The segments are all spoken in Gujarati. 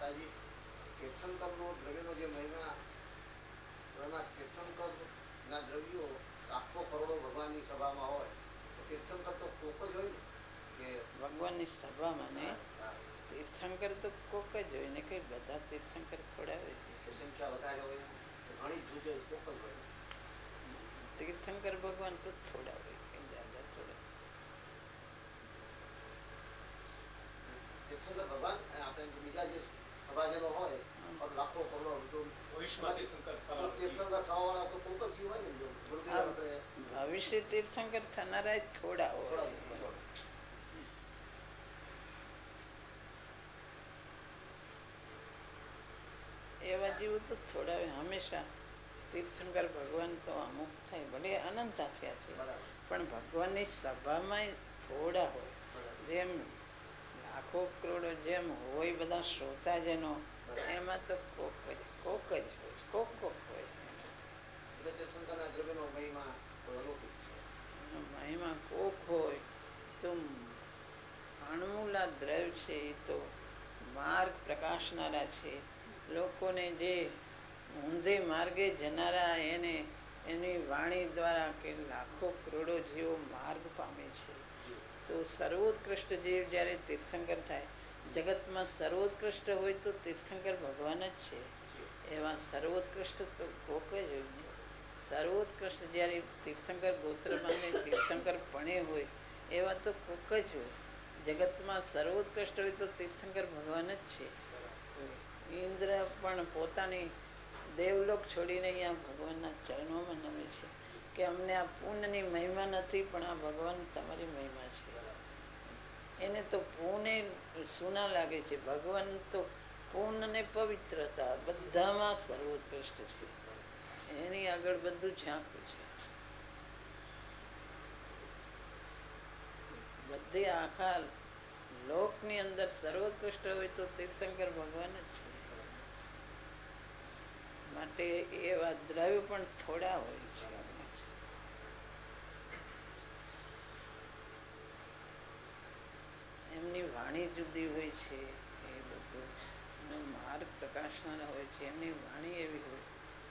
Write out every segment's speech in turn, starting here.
માતાજી તીર્થંકરનો દ્રવ્યનો જે મહિમા, એમાં તીર્થંકરના દ્રવ્યો લાખો કરોડો ભગવાનની સભામાં હોય તો તીર્થંકર તો કોક જ હોય ને કે ભગવાનની સભામાં ને તીર્થંકર તો કોક જ હોય ને, કઈ બધા તીર્થંકર થોડા હોય, સંખ્યા વધારે હોય, ઘણી જુદે કોક જ હોય. તીર્થંકર ભગવાન તો થોડા હોય, કઈ જ્યાદા થોડા. તીર્થંકર ભગવાન આપણે બીજા જે સભાજનો હોય લાખો કરોડો તીર્થંકર થવાવાળા તો કોક જ હોય ને. ભવિષ્ય તીર્થંકર થનારા થોડા હોય. એવા જીવો તો થોડા હોય. હંમેશા તીર્થંકર ભગવાન તો અમુક થાય, ભલે અનંતા થયા છે, પણ ભગવાનની સભામાં થોડા હોય. જેમ લાખો કરોડો જેમ હોય બધા શ્રોતાજનો, એમાં તો કોક જ હોય, કોક હોય. મહિમા કોક હોય તો અણમૂલા દ્રવ્ય છે, એ તો માર્ગ પ્રકાશનારા છે. લોકોને જે ઊંધે માર્ગે જનારા એને એની વાણી દ્વારા કે લાખો કરોડો જીવો માર્ગ પામે છે. તો સર્વોત્કૃષ્ટ જીવ જ્યારે તીર્થંકર થાય, જગતમાં સર્વોત્કૃષ્ટ હોય તો તીર્થંકર ભગવાન જ છે. એવા સર્વોત્કૃષ્ટ તો કોક જ હોય. સર્વોત્કૃષ્ટ જ્યારે તીર્થંકર ગોત્રમાં તીર્થંકર ભણે હોય એવા તો કોક જ હોય. જગતમાં સર્વોત્કૃષ્ટ હોય તો તીર્થંકર ભગવાન જ છે. ઇન્દ્ર પણ પોતાની દેવલોક છોડીને અહીંયા ભગવાનના ચરણોમાં નમે છે કે અમને આ પૂનની મહિમા નથી, પણ આ ભગવાન તમારી મહિમા છે. એને તો પૂને સુના લાગે છે. ભગવાન તો પૂર્ણ ને પવિત્રતા બધામાં સર્વોત્કૃષ્ટ છે. એની આગળ બધું ઝાંખું છે. બધી આખા લોકની અંદર સર્વોત્કૃષ્ટ હોય તો તીર્થંકર ભગવાન જ છે. માટે એવા દ્રવ્ય પણ થોડા હોય છે. એમની વાણી જુદી હોય છે. એ બધું માર્ગ પ્રકાશનારા હોય છે. એમની વાણી એવી હોય,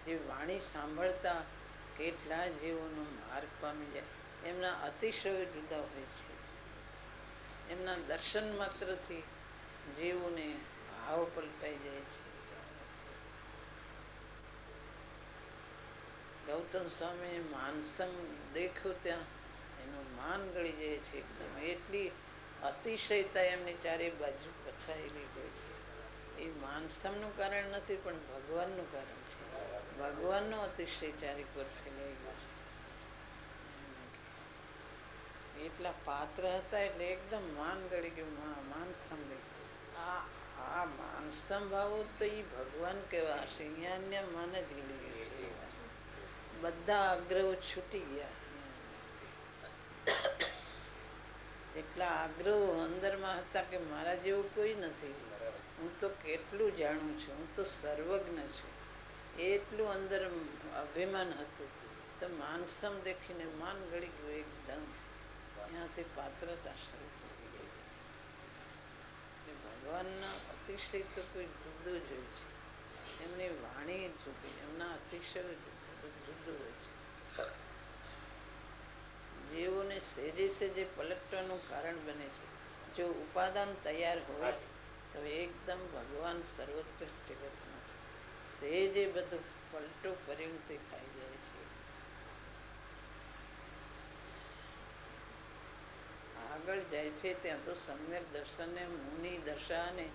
જે વાણી સાંભળતા કેટલા જીવોનો માર્ગ પામી જાય. એમના અતિશયો જુદા હોય છે. એમના દર્શન માત્રથી જીવોને ભાવ પલટાઈ જાય છે. ગૌતમ સ્વામી માનસંગ દેખ્યો ત્યાં એનું માન ગળી જાય છે એકદમ. એટલી અતિશયતા એમની ચારે બાજુ પથરાયેલી હોય છે. એ માનસમનું કારણ નથી, પણ ભગવાનનું કારણ છે. ભગવાનનો અતિશય ચારે પર ફેલાઈ ગયો છે. એટલા પાત્ર હતા એટલે એકદમ માન ગળી ગયું. માનસમ આ માનસમ ભાવો તો એ ભગવાન કેવા હશે. અહીંયા માન જ ગળી ગયું. બધા આગ્રહો છૂટી ગયા. એટલા આગ્રહો અંદરમાં હતા કે મારા જેવું કોઈ નથી, હું તો કેટલું જાણું છું, હું તો સર્વજ્ઞ છું. એટલું અંદર અભિમાન હતું. તો માનસમ દેખીને માન ગળી ગયું એકદમ. ત્યાંથી પાત્રતા શરૂ થઈ ગઈ. ભગવાનના અતિશય તો કોઈ જુદું જ હોય છે. એમની વાણી જુદી, એમના અતિશય જુદું હોય છે. જીવોને સેજે સેજે પલટવાનું કારણ બને છે. જો ઉપાદાન તૈયાર હોય તો એકદમ ભગવાન સર્વોત્કૃષ્ટ જગતમાં છે. સેજે બધું પલટો પરિણતિ ખાઈ જાય છે. આગળ જાય છે ત્યાં તો સમ્યક દર્શનને મુનિ દશાને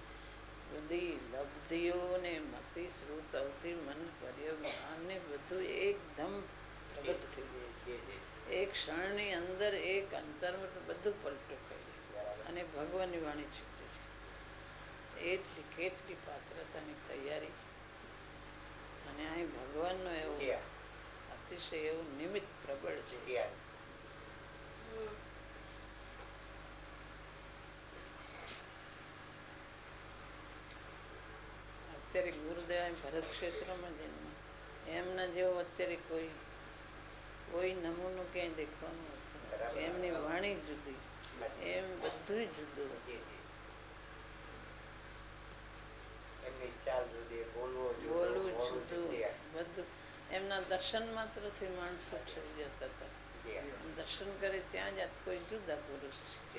બધી લબ્ધિઓને મતિ શ્રુત અવધિ મન પ્રયોગ અને બધું એકદમ પ્રગટ થઈ જાય છે. એક ક્ષણની અંદર એક અંતરમાં બધું પલટું કરી અને ભગવાનની વાણી છૂટે છે. એટલી કેટલી પાત્રતાની તૈયારી. અને અહીં ભગવાનનો એવો અતિશય એવું નિમિત્ત પ્રબળ છે. અત્યારે ગુરુદેવ ભરત ક્ષેત્રમાં જન્મ, એમના જેવો અત્યારે કોઈ નમૂનો ક્યાંય દેખવાનું નથી. એમની વાણી જુદી, એમ બધું જુદું. એમના દર્શન માત્રથી માણસો થઈ જતા હતા. દર્શન કરે ત્યાં જ આ કોઈ જુદા પુરુષ છે.